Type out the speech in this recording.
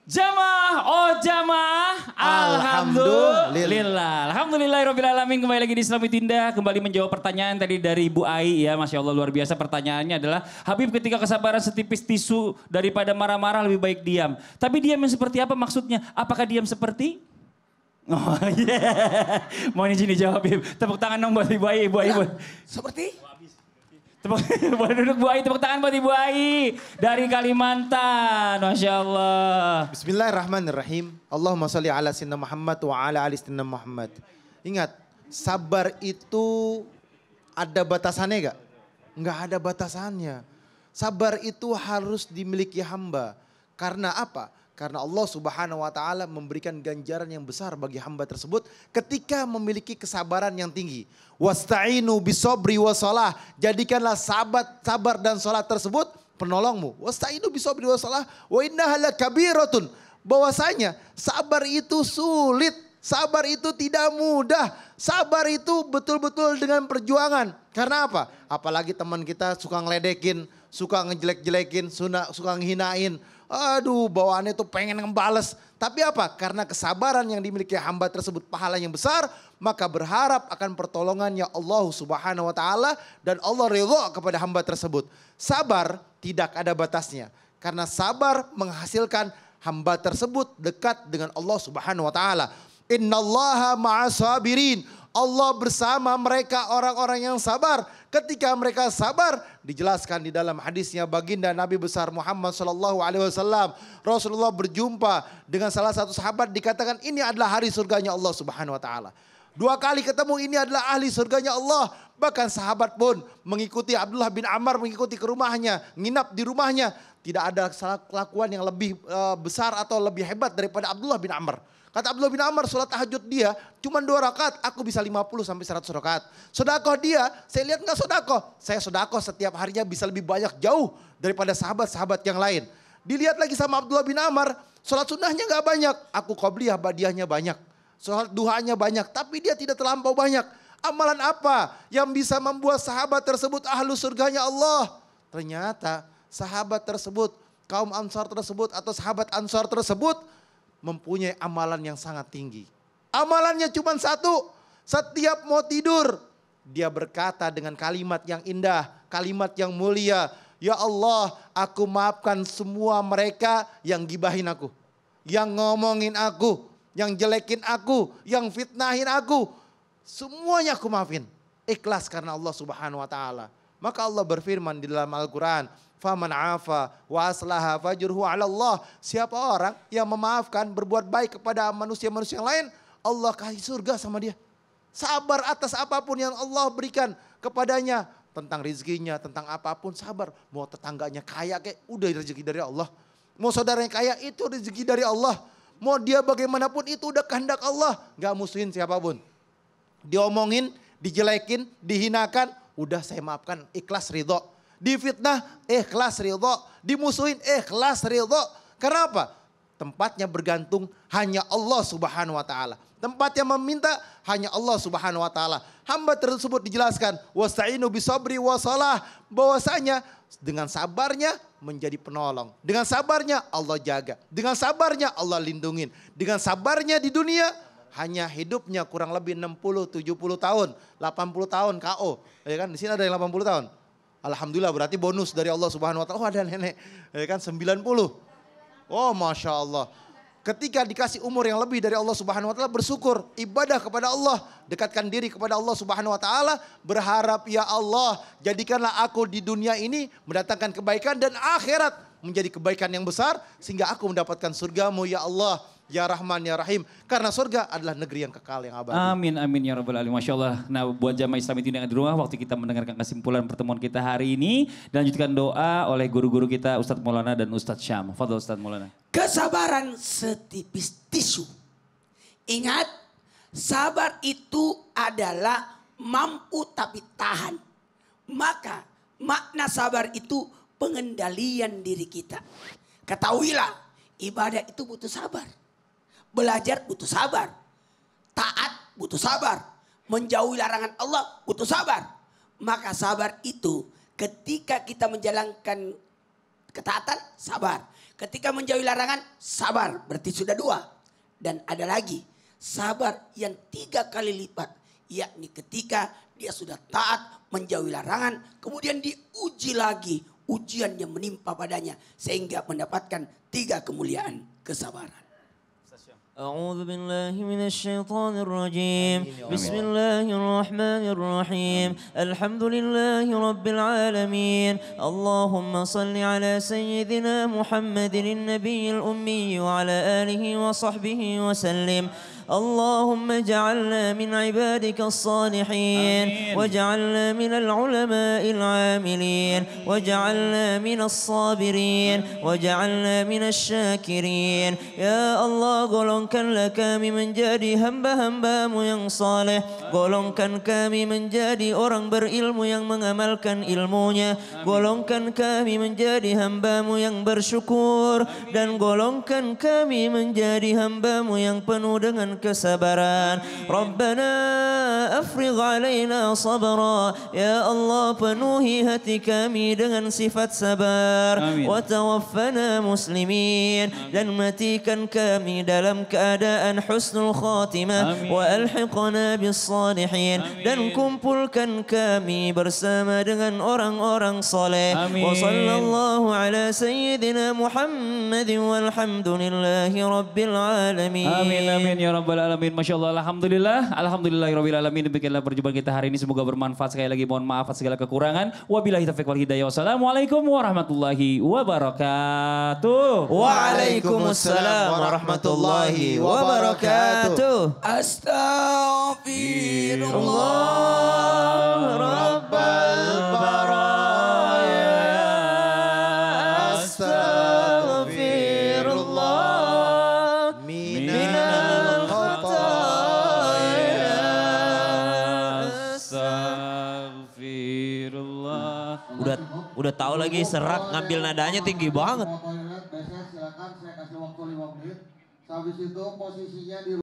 Jamaah, oh jamaah, alhamdulillah. Alhamdulillahirrahmanirrahim. Kembali lagi di Islam Indah, kembali menjawab pertanyaan tadi dari Bu Ai ya. Masya Allah luar biasa pertanyaannya adalah, Habib ketika kesabaran setipis tisu daripada marah-marah lebih baik diam. Tapi diam yang seperti apa maksudnya? Apakah diam seperti? Oh iya, yeah. Mau ini sini jawab Habib. Tepuk tangan dong buat Ibu Ai, Ibu Ai. Seperti? Boleh duduk Bu Ai, tepuk tangan buat Ibu Ai dari Kalimantan, Masya Allah. Bismillahirrahmanirrahim. Allahumma sholli ala sayyidina Muhammad wa ala ali sayyidina Muhammad. Ingat, sabar itu ada batasannya gak? Enggak ada batasannya. Sabar itu harus dimiliki hamba. Karena apa? Karena Allah Subhanahu wa taala memberikan ganjaran yang besar bagi hamba tersebut ketika memiliki kesabaran yang tinggi. Wasta'inu bisobri wassalah. Jadikanlah sabar dan salat tersebut penolongmu. Wasta'inu bisobri wassalah wa innaha lakabiratun. Bahwasanya sabar itu sulit. Sabar itu tidak mudah. Sabar itu betul-betul dengan perjuangan. Karena apa? Apalagi teman kita suka ngeledekin, suka ngejelek-jelekin, suka ngehinain. Aduh, bawaannya tuh pengen ngebales. Tapi apa? Karena kesabaran yang dimiliki hamba tersebut pahala yang besar, maka berharap akan pertolongannya Allah Subhanahu wa taala dan Allah ridha kepada hamba tersebut. Sabar tidak ada batasnya. Karena sabar menghasilkan hamba tersebut dekat dengan Allah Subhanahu wa taala. Innallaha ma'as sabirin. Allah bersama mereka orang-orang yang sabar. Ketika mereka sabar, dijelaskan di dalam hadisnya baginda Nabi besar Muhammad SAW. Rasulullah berjumpa dengan salah satu sahabat, dikatakan ini adalah hari surganya Allah Subhanahu Wa Taala. 2 kali ketemu, ini adalah ahli surganya Allah. Bahkan sahabat pun mengikuti Abdullah bin Ammar, mengikuti ke rumahnya, nginap di rumahnya. Tidak ada kelakuan yang lebih besar atau lebih hebat daripada Abdullah bin Ammar. Kata Abdullah bin Ammar, sholat tahajud dia cuma 2 rakaat, aku bisa 50 sampai 100 rakaat. Sodakoh dia, saya lihat enggak sodakoh. Saya sodakoh setiap harinya bisa lebih banyak jauh daripada sahabat-sahabat yang lain. Dilihat lagi sama Abdullah bin Ammar, sholat sunnahnya enggak banyak. Aku qobliyah badiahnya banyak. Sholat duhanya banyak, tapi dia tidak terlampau banyak. Amalan apa yang bisa membuat sahabat tersebut ahlu surganya Allah? Ternyata sahabat tersebut, kaum Ansar tersebut atau sahabat Ansar tersebut mempunyai amalan yang sangat tinggi. Amalannya cuma satu. Setiap mau tidur, dia berkata dengan kalimat yang indah, kalimat yang mulia. Ya Allah, aku maafkan semua mereka yang gibahin aku, yang ngomongin aku, yang jelekin aku, yang fitnahin aku. Semuanya aku maafin. Ikhlas karena Allah Subhanahu wa taala. Maka Allah berfirman di dalam Al-Quran, faman afa wa aslaha fajruhu 'ala Allah. Siapa orang yang memaafkan, berbuat baik kepada manusia-manusia yang lain, Allah kasih surga sama dia. Sabar atas apapun yang Allah berikan kepadanya. Tentang rezekinya, tentang apapun sabar. Mau tetangganya kaya kayak, udah rezeki dari Allah. Mau saudaranya kaya, itu rezeki dari Allah. Mau dia bagaimanapun, itu udah kehendak Allah. Gak musuhin siapapun. Diomongin, dijelekin, dihinakan, udah saya maafkan, ikhlas ridho. Difitnah, ikhlas ridho. Dimusuhin, ikhlas ridho. Karena apa? Tempatnya bergantung hanya Allah Subhanahu wa taala. Tempatnya meminta hanya Allah Subhanahu wa taala. Hamba tersebut dijelaskan, wasta'inu bisabri wassalah, bahwasanya dengan sabarnya menjadi penolong. Dengan sabarnya Allah jaga. Dengan sabarnya Allah lindungin. Dengan sabarnya di dunia hanya hidupnya kurang lebih 60-70 tahun, 80 tahun KO. Ya kan, di sini ada yang 80 tahun. Alhamdulillah, berarti bonus dari Allah Subhanahu wa taala. Oh, ada nenek, ya kan 90. Oh, Masya Allah. Ketika dikasih umur yang lebih dari Allah Subhanahu wa taala, bersyukur, ibadah kepada Allah, dekatkan diri kepada Allah Subhanahu wa taala, berharap ya Allah, jadikanlah aku di dunia ini mendatangkan kebaikan dan akhirat menjadi kebaikan yang besar sehingga aku mendapatkan surgamu ya Allah. Ya Rahman ya Rahim. Karena surga adalah negeri yang kekal yang abadi. Amin amin ya rabbal alamin. Masya Allah. Nah, buat jamaah Islam itu yang di rumah, waktu kita mendengarkan kesimpulan pertemuan kita hari ini, dilanjutkan doa oleh guru-guru kita Ustadz Maulana dan Ustadz Syam. Fadhil Ustadz Maulana. Kesabaran setipis tisu. Ingat, sabar itu adalah mampu tapi tahan. Maka makna sabar itu pengendalian diri kita. Ketahuilah, ibadah itu butuh sabar. Belajar butuh sabar. Taat butuh sabar. Menjauhi larangan Allah butuh sabar. Maka sabar itu ketika kita menjalankan ketaatan, sabar. Ketika menjauhi larangan, sabar. Berarti sudah 2. Dan ada lagi, sabar yang 3 kali lipat. Yakni ketika dia sudah taat menjauhi larangan, kemudian diuji lagi. Ujian yang menimpa padanya sehingga mendapatkan 3 kemuliaan kesabaran. أعوذ بالله من الشيطان الرجيم بسم الله الرحمن الرحيم الحمد لله رب العالمين اللهم صل على سيدنا محمد النبي الأمي وعلى آله وصحبه وسلم اللهم اجعلنا من عبادك الصالحين واجعلنا من العلماء العاملين واجعلنا من الصابرين واجعلنا من الشاكرين يا الله golongkanlah kami menjadi hamba-hambamu yang saleh, golongkan kami menjadi orang berilmu yang mengamalkan ilmunya, golongkan kami menjadi hambamu yang bersyukur, dan golongkan kami menjadi hambamu yang penuh dengan kesabaran. Rabbana afrigh alaina sabra, ya Allah penuhi hati kami dengan sifat sabar. Wa tawaffana muslimin, dan matikan kami dalam keadaan husnul khatimah. Wa alhiqna bis salihin, dan kumpulkan kami bersama dengan orang-orang saleh. Wa sallallahu ala sayyidina Muhammadin walhamdulillahi rabbil alamin. Amin amin ya rabbal alamin. Masya Allah, alhamdulillah, alhamdulillahirabbil alamin. Demikianlah perjumpaan kita hari ini, semoga bermanfaat. Sekali lagi mohon maaf atas segala kekurangan. Wabillahi taufiq wal hidayah. Wassalamualaikum warahmatullahi wabarakatuh. Waalaikumsalam warahmatullahi wabarakatuh. Astaghfirullah Rabbal baraya, astaghfirullah minal khataya, Astagfirullah. udah tahu lagi serak, ngambil nadanya tinggi banget. Biasanya silakan saya kasih waktu 5 menit. Habis itu posisinya di